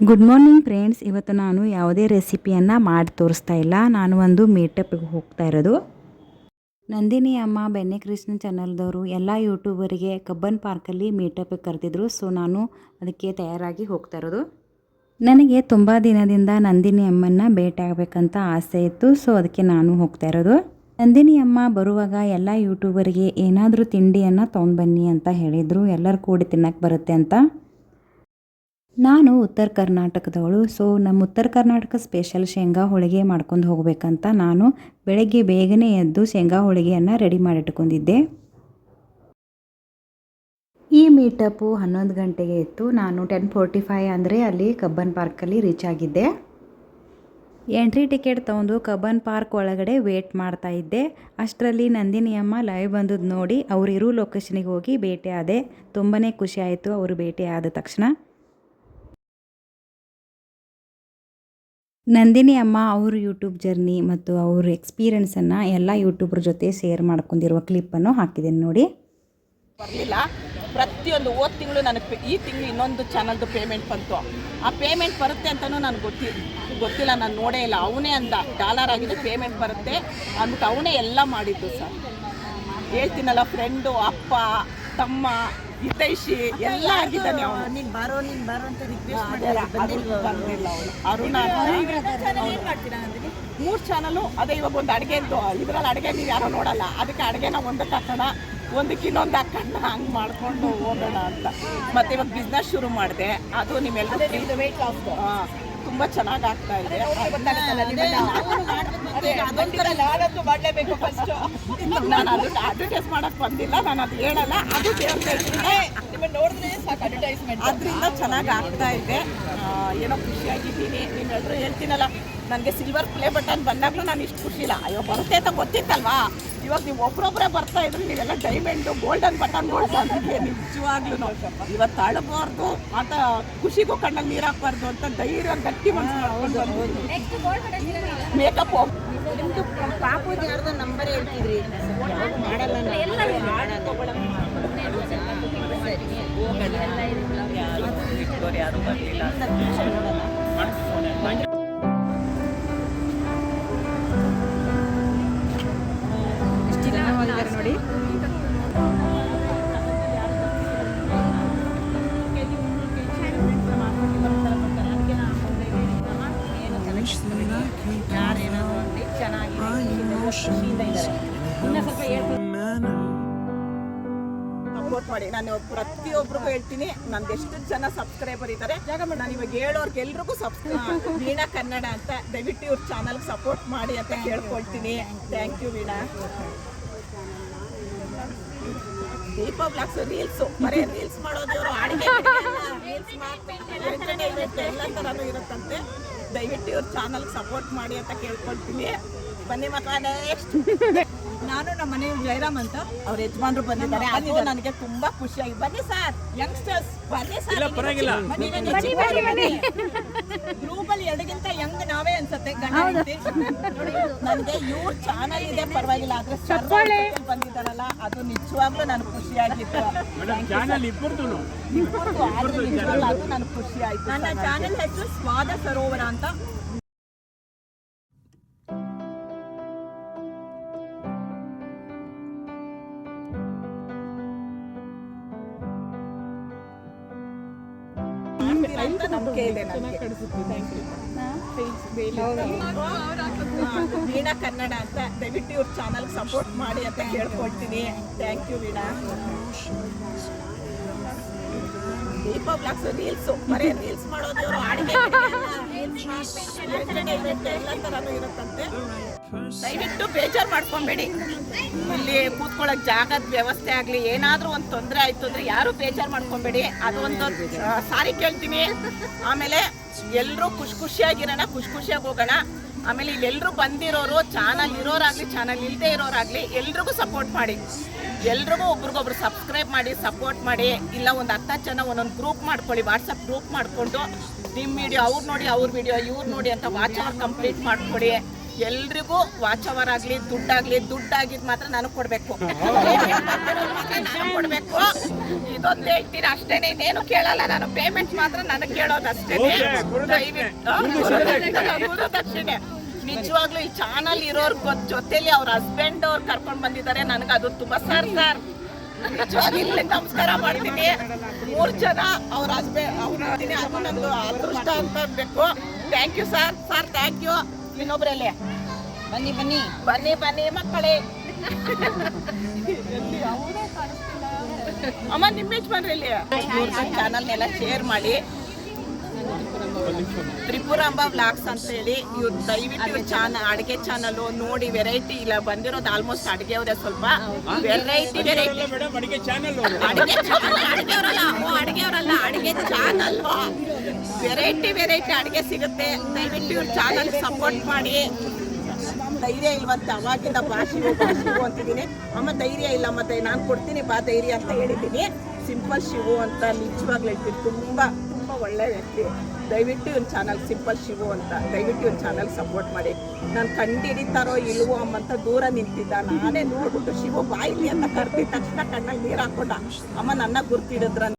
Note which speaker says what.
Speaker 1: Good morning friends. ಇವತ್ತು ನಾನು ಯಾವುದೇ ರೆಸಿಪಿಯನ್ನು ಮಾಡಿ ತೋರಿಸ್ತಾ ಇಲ್ಲ. ನಾನು ಒಂದು ಮೀಟಪ್ಗೆ ಹೋಗ್ತಾ ಇರೋದು. ನಂದಿನಿ ಅಮ್ಮ ಬೆಣ್ಣೆ ಕೃಷ್ಣ ಚಾನಲ್ದವರು ಎಲ್ಲ ಯೂಟ್ಯೂಬರಿಗೆ ಕಬ್ಬನ್ ಪಾರ್ಕಲ್ಲಿ ಮೀಟಪ್ಗೆ ಕರೆದಿದ್ರು. ಸೊ ನಾನು ಅದಕ್ಕೆ ತಯಾರಾಗಿ ಹೋಗ್ತಾ ಇರೋದು. ನನಗೆ ತುಂಬ ದಿನದಿಂದ ನಂದಿನಿ ಅಮ್ಮನ ಭೇಟಿ ಆಗಬೇಕಂತ ಆಸೆ ಇತ್ತು. ಸೊ ಅದಕ್ಕೆ ನಾನು ಹೋಗ್ತಾ ಇರೋದು. ನಂದಿನಿ ಅಮ್ಮ ಬರುವಾಗ ಎಲ್ಲ ಯೂಟ್ಯೂಬರಿಗೆ ಏನಾದರೂ ತಿಂಡಿಯನ್ನು ತೊಗೊಂಡ್ಬನ್ನಿ ಅಂತ ಹೇಳಿದರು. ಎಲ್ಲರೂ ಕೂಡಿ ತಿನ್ನಕ್ಕೆ ಬರುತ್ತೆ ಅಂತ. ನಾನು ಉತ್ತರ ಕರ್ನಾಟಕದವಳು. ಸೊ ನಮ್ಮ ಉತ್ತರ ಕರ್ನಾಟಕ ಸ್ಪೆಷಲ್ ಶೇಂಗಾ ಹೋಳಿಗೆ ಮಾಡ್ಕೊಂಡು ಹೋಗಬೇಕಂತ ನಾನು ಬೆಳಗ್ಗೆ ಬೇಗನೆ ಎದ್ದು ಶೇಂಗಾ ಹೋಳಿಗೆಯನ್ನು ರೆಡಿ ಮಾಡಿಟ್ಕೊಂಡಿದ್ದೆ. ಈ ಮೀಟಪ್ಪು 11 ಗಂಟೆಗೆ ಇತ್ತು. ನಾನು 10:45 ಅಂದರೆ ಅಲ್ಲಿ ಕಬ್ಬನ್ ಪಾರ್ಕಲ್ಲಿ ರೀಚ್ ಆಗಿದ್ದೆ. ಎಂಟ್ರಿ ಟಿಕೆಟ್ ತೊಗೊಂಡು ಕಬ್ಬನ್ ಪಾರ್ಕ್ ಒಳಗಡೆ ವೇಟ್ ಮಾಡ್ತಾ ಇದ್ದೆ. ಅಷ್ಟರಲ್ಲಿ ನಂದಿನಿ ಅಮ್ಮ ಲೈವ್ ಬಂದದ್ದು ನೋಡಿ ಅವರಿರೋ ಲೊಕೇಶನಿಗೆ ಹೋಗಿ ಭೇಟಿ ಆದೆ. ತುಂಬಾ ಖುಷಿ ಆಯಿತು ಅವರು ಭೇಟಿ ಆದ ತಕ್ಷಣ. ನಂದಿನಿ ಅಮ್ಮ ಅವ್ರ ಯೂಟ್ಯೂಬ್ ಜರ್ನಿ ಮತ್ತು ಅವ್ರ ಎಕ್ಸ್ಪೀರಿಯೆನ್ಸನ್ನು ಎಲ್ಲ ಯೂಟ್ಯೂಬ್ರ ಜೊತೆ ಶೇರ್ ಮಾಡ್ಕೊಂಡಿರುವ ಕ್ಲಿಪ್ಪನ್ನು ಹಾಕಿದ್ದೇನೆ ನೋಡಿ.
Speaker 2: ಬರಲಿಲ್ಲ ಪ್ರತಿಯೊಂದು ಹೋದ ತಿಂಗಳು ನನಗೆ ಈ ತಿಂಗಳು ಇನ್ನೊಂದು ಚಾನಲ್ದು ಪೇಮೆಂಟ್ ಬಂತು. ಆ ಪೇಮೆಂಟ್ ಬರುತ್ತೆ ಅಂತಲೂ ನನಗೆ ಗೊತ್ತಿಲ್ಲ, ನಾನು ನೋಡೇ ಇಲ್ಲ. ಅವನೇ ಅಂದ ಡಾಲರ್ ಆಗಿದೆ ಪೇಮೆಂಟ್ ಬರುತ್ತೆ ಅಂದ್ಬಿಟ್ಟು ಅವನೇ ಎಲ್ಲ ಮಾಡಿದ್ದು ಸರ್. ಹೇಳ್ತೀನಲ್ಲ, ಫ್ರೆಂಡು, ಅಪ್ಪ, ತಮ್ಮ, ಹಿತೈಷಿ ಎಲ್ಲ ಆಗಿದ್ದಾನೆ ಅವನು.
Speaker 3: ನೀನು ಬಾರೋ ಅಂತ
Speaker 2: ಬಂದಿಲ್ಲ ಅವನು. ಮೂರು ಚಾನಲು ಅದೇ. ಇವಾಗ ಒಂದು ಅಡುಗೆದು ಇದರಲ್ಲಿ ಅಡುಗೆ ನೀವು ಯಾರೋ ನೋಡಲ್ಲ, ಅದಕ್ಕೆ ಅಡುಗೆನ ಒಂದಕ್ಕೆ ಹಾಕೋಣ, ಒಂದಕ್ಕೆ ಇನ್ನೊಂದು ಹಾಕೋಣ, ಹಂಗೆ ಮಾಡ್ಕೊಂಡು ಹೋಗೋಣ ಅಂತ. ಮತ್ತು ಇವಾಗ ಬಿಸ್ನೆಸ್ ಶುರು ಮಾಡಿದೆ. ಅದು ನಿಮ್ಮೆಲ್ಲರೂ ವೆಯ್ಟ್ ಲಾಸ್ ತುಂಬ ಚೆನ್ನಾಗಿ ಆಗ್ತಾ ಇದೆ. ಮಾಡಲೇಬೇಕು ಫಸ್ಟು. ನಾನು ಅದಕ್ಕೆ ಅಡ್ವರ್ಟೈಸ್ ಮಾಡೋಕ್ಕೆ ಬಂದಿಲ್ಲ, ನಾನು ಅದು ಹೇಳಲ್ಲ. ಅದು ನೋಡಿದ್ರೆ ಸಾಕು ಅಡ್ವರ್ಟೈಸ್ಮೆಂಟ್. ಅದರಿಂದ ಚೆನ್ನಾಗಿ ಆಗ್ತಾ ಇದೆ. ಏನೋ ಖುಷಿಯಾಗಿದ್ದೀನಿ. ನಿಮ್ಮೆಲ್ಲರೂ ಹೇಳ್ತೀನಲ್ಲ, ನನಗೆ ಸಿಲ್ವರ್ ಪ್ಲೇ ಬಟನ್ ಬಂದಾಗಲೂ ನಾನು ಇಷ್ಟು ಖುಷಿ ಇಲ್ಲ. ಅಯ್ಯೋ ಬರುತ್ತೆ ಅಂತ ಗೊತ್ತಿತ್ತಲ್ವಾ. ಇವಾಗ ನೀವು ಒಬ್ಬರೊಬ್ಬರೇ ಬರ್ತಾ ಇದ್ರು, ನೀವೆಲ್ಲ ಡೈಮಂಡು ಗೋಲ್ಡನ್ ಬಟನ್ಗಳು ನನಗೆ ನಿಜವಾಗ್ಲೂ ಇವತ್ತು ಅಳಬಾರ್ದು ಅಂತ, ಖುಷಿಗೂ ಕಣ್ಣಲ್ಲಿ ನೀರು ಹಾಕ್ಬಾರ್ದು ಅಂತ ಧೈರ್ಯ ಗಟ್ಟಿ ಮನಸ್ಸು ಮಾಡ್ಕೊಂಡು ಮೇಕಪ್
Speaker 3: ನಿಮ್ಮದು ಪಾಪುದು ಯಾರ್ದು ನಂಬರ್ ಹೇಳ್ತಿದ್ರಿ? ಮಾಡಲ್ಲ
Speaker 2: ಯಾರು ಬರಲಿಲ್ಲ.
Speaker 1: ನೋಡಿ
Speaker 2: ಸಪೋರ್ಟ್ ಮಾಡಿ. ನಾನು ಪ್ರತಿಯೊಬ್ಬರಿಗೂ ಹೇಳ್ತೀನಿ, ನಂದು ಎಷ್ಟು ಜನ ಸಬ್ಸ್ಕ್ರೈಬರ್ ಇದ್ದಾರೆ, ನಾನು ಇವಾಗ ಹೇಳೋರ್ಗೆ ಎಲ್ರಿಗೂ ವೀಣಾ ಕನ್ನಡ ಅಂತ ದಯವಿಟ್ಟು ಇವ್ರ ಚಾನಲ್ಗೆ ಸಪೋರ್ಟ್ ಮಾಡಿ ಅಂತ ಕೇಳ್ಕೊಳ್ತೀನಿ. Thank you Veena. Deepa blogs reels ಬರೀ ರೀಲ್ಸ್ ಮಾಡೋದು, ಇವರು ಅಡುಗೆ ಎಲ್ಲ ಥರನೂ ಇರುತ್ತಂತೆ. ದಯವಿಟ್ಟು ಇವ್ರ ಚಾನಲ್ಗೆ ಸಪೋರ್ಟ್ ಮಾಡಿ ಅಂತ ಕೇಳ್ಕೊಳ್ತೀನಿ. ಬನ್ನಿ ಮಕ್ಕಳ, ನೆಕ್ಸ್ಟ್
Speaker 3: ನಾನು ನಮ್ಮ ಮನೆ ಜಯರಾಮ್ ಅಂತ
Speaker 2: ಅವ್ರ ಯಜಮಾನ್ರು ಬಂದಿದ್ದಾರೆ. ಅದು ನನಗೆ ತುಂಬಾ ಖುಷಿಯಾಗಿ. ಬನ್ನಿ ಸರ್, ಯಂಗ್ಸ್ಟರ್ಸ್ ಬನ್ನಿ ಸರ್.
Speaker 3: ಗ್ರೂಪಲ್ಲಿ 2ಗಿಂತ ಯಂಗ್ ನಾವೇ ಅನ್ಸತ್ತೆ.
Speaker 2: ನನಗೆ ಇವ್ರ ಚಾನಲ್ ಇದೆ ಪರವಾಗಿಲ್ಲ, ಆದ್ರೆ ಬಂದಿದ್ದಾರಲ್ಲ ಅದು ನಿಜವಾಗ್ಲೂ ನನಗೆ ಖುಷಿಯಾಗಿತ್ತು. ಅದು ನನಗೆ ಖುಷಿ ಆಯ್ತು.
Speaker 3: ನನ್ನ ಚಾನಲ್ ಹೆಸರು ಸ್ವಾದ ಸರೋವರ ಅಂತ.
Speaker 2: ನಂಬಿಕೆ ಇದೆ ನನಗೆ. ವೀಣಾ ಕನ್ನಡ ಅಂತ ದಯವಿಟ್ಟು ಇವ್ರ ಚಾನಲ್ಗೆ ಸಪೋರ್ಟ್ ಮಾಡಿ ಅಂತ ಕೇಳ್ಕೊಳ್ತೀನಿ. Thank you Veena. Deepa blogs reels ಬರೀ ರೀಲ್ಸ್ ಮಾಡೋದು, ಇವರು ಅಡುಗೆ ಎಲ್ಲ ಥರನೂ ಇರುತ್ತಂತೆ. ದಯವಿಟ್ಟು ಬೇಜಾರು ಮಾಡ್ಕೊಬೇಡಿ. ಇಲ್ಲಿ ಕೂತ್ಕೊಳ್ಳೋಕೆ ಜಾಗದ ವ್ಯವಸ್ಥೆ ಆಗಲಿ, ಏನಾದರೂ ಒಂದು ತೊಂದರೆ ಆಯಿತು ಅಂದರೆ ಯಾರೂ ಬೇಜಾರು ಮಾಡ್ಕೊಬೇಡಿ. ಅದೊಂದು ಸಾರಿ ಕೇಳ್ತೀನಿ. ಆಮೇಲೆ ಎಲ್ಲರೂ ಖುಷಿಯಾಗಿರೋಣ, ಖುಷಿಯಾಗಿ ಹೋಗೋಣ. ಆಮೇಲೆ ಇಲ್ಲೆಲ್ಲರೂ ಬಂದಿರೋರು, ಚಾನಲ್ ಇರೋರಾಗಲಿ ಚಾನಲ್ ಇಲ್ಲದೆ ಇರೋರಾಗಲಿ ಎಲ್ರಿಗೂ ಸಪೋರ್ಟ್ ಮಾಡಿ. ಎಲ್ರಿಗೂ ಒಬ್ರಿಗೊಬ್ರು ಸಬ್ಸ್ಕ್ರೈಬ್ ಮಾಡಿ, ಸಪೋರ್ಟ್ ಮಾಡಿ. ಇಲ್ಲ ಒಂದು 10 ಜನ ಒಂದೊಂದು ಗ್ರೂಪ್ ಮಾಡ್ಕೊಳ್ಳಿ, ವಾಟ್ಸಪ್ ಗ್ರೂಪ್ ಮಾಡಿಕೊಂಡು ನಿಮ್ಮ ವಿಡಿಯೋ ಅವ್ರು ನೋಡಿ, ಅವ್ರ ವಿಡಿಯೋ ಇವ್ರು ನೋಡಿ ಅಂತ ವಾಚ್ ಅವರ್ ಕಂಪ್ಲೀಟ್ ಮಾಡ್ಕೊಡಿ. ಎಲ್ರಿಗೂ ವಾಚ್ ಅವರ್ ಆಗಲಿ ದುಡ್ಡಾಗಿದ್ದು ಮಾತ್ರ ನನಗೆ ಕೊಡಬೇಕು, ನಾನು ಕೊಡಬೇಕು. ಇದೊಂದು ಹೇಳ್ತೀನಿ ಅಷ್ಟೇನೆ, ಇನ್ನೇನು ಕೇಳಲ್ಲ ನಾನು. ಪೇಮೆಂಟ್ ಮಾತ್ರ ನನಗೆ ಕೇಳೋದು ಅಷ್ಟೇನೆ. ಗುರುದಕ್ಷಿಣೆ ನಿಜವಾಗ್ಲೂ ಈ ಚಾನಲ್ ಇರೋರ್ ಜೊತೆಲಿ ಅವ್ರ ಹಸ್ಬೆಂಡ್ ಅವ್ರು ಕರ್ಕೊಂಡು ಬಂದಿದ್ದಾರೆ. ನನಗೆ ಅದು ತುಂಬಾ ಸರ್ ನಿಜವಾಗಿ ನಮಸ್ಕಾರ ಮಾಡ್ತೀನಿ. 3 ಜನ ಅವ್ರ ಹಸ್ಬೆಂಡ್ ಅದು ನಂದು ಅದೃಷ್ಟ ಅಂತ ಅನ್ಬೇಕು. Thank you sir, thank you. ಇನ್ನೊಬ್ರಲ್ಲಿ ಬನ್ನಿ ಮಕ್ಕಳೇ. ಅಮ್ಮ ನಿಮ್ಮ ಯಜಮಾನ್ರಿ ಇಲ್ಲಿ ಚಾನಲ್ನೆಲ್ಲ ಶೇರ್ ಮಾಡಿ. ತ್ರಿಪುರಾಂಬ ವ್ಲಾಗ್ಸ್ ಅಂತ ಹೇಳಿ ಇವ್ರು ದಯವಿಟ್ಟು ಅಡುಗೆ ಚಾನಲ್ ನೋಡಿ. ವೆರೈಟಿ ಇಲ್ಲ ಬಂದಿರೋದು ಆಲ್ಮೋಸ್ಟ್ ಅಡುಗೆ ಅವರೇ, ಸ್ವಲ್ಪ ವೆರೈಟಿ ಅಡುಗೆ ಚಾನಲ್ ವೆರೈಟಿ ಅಡುಗೆ ಸಿಗುತ್ತೆ. ದಯವಿಟ್ಟು ಇವ್ರ ಚಾನಲ್ ಸಪೋರ್ಟ್ ಮಾಡಿ. ಧೈರ್ಯ ಇಲ್ವಂತ ಅವಾಗಿಂದ ಶಿವು ಅಂತಿದ್ದೀನಿ. ಅಮ್ಮ ಧೈರ್ಯ ಇಲ್ಲ, ಮತ್ತೆ ನಾನು ಕೊಡ್ತೀನಿ ಬಾ ಧೈರ್ಯ ಅಂತ ಹೇಳಿದ್ದೀನಿ. ಸಿಂಪಲ್ ಶಿವು ಅಂತ ನಿಜವಾಗ್ಲೂ ಹೇಳ್ತೀನಿ, ತುಂಬ ಒಳ್ಳೆ ವ್ಯಕ್ತಿ. ದಯವಿಟ್ಟು ಇವ್ನ ಚಾನಲ್ ಸಿಂಪಲ್ ಶಿವು ಅಂತ ದಯವಿಟ್ಟು ಇವ್ನ ಚಾನಲ್ ಸಪೋರ್ಟ್ ಮಾಡಿ. ನಾನು ಕಂಡು ಹಿಡಿತಾರೋ ಇಲ್ವೋ ಅಮ್ಮಂತ ದೂರ ನಿಂತಿದ್ದ. ನಾನೇ ನೋಡ್ಬಿಟ್ಟು ಶಿವು ಬಾಯಿಲಿ ಅಂತ ಕರ್ತಿದ ತಕ್ಷಣ ಕಣ್ಣಲ್ಲಿ ನೀರು ಹಾಕೊಂಡ. ಅಮ್ಮ ನನ್ನ ಗುರ್ತಿಡಿದ್ರ